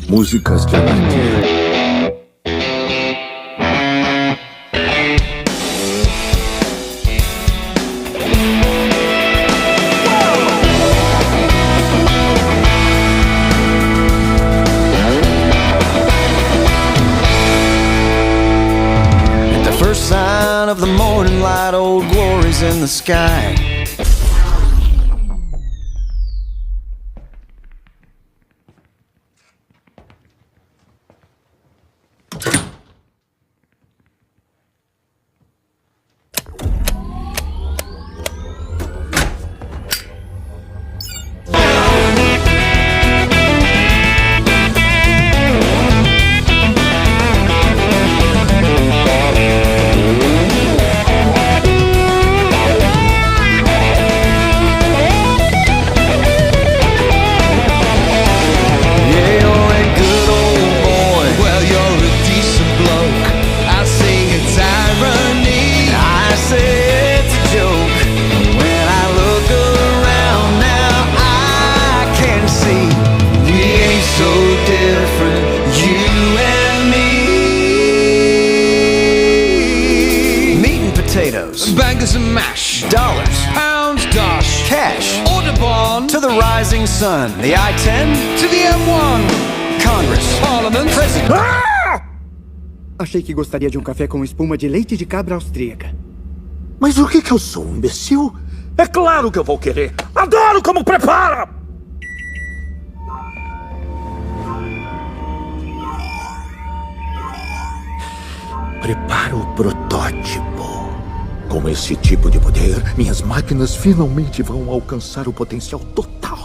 Músicas de anarquia. At the first sign of the morning light, old glory's in the sky. Bangers and mash. Dollars. Pounds, dash. Cash. Audubon. To the rising sun. The I-10. To the M1. Congress. Parliament. President. Achei que gostaria de um café com espuma de leite de cabra austríaca. Mas o que eu sou, um imbecil? É claro que eu vou querer. Adoro como prepara! Prepara o protótipo. Com esse tipo de poder, minhas máquinas finalmente vão alcançar o potencial total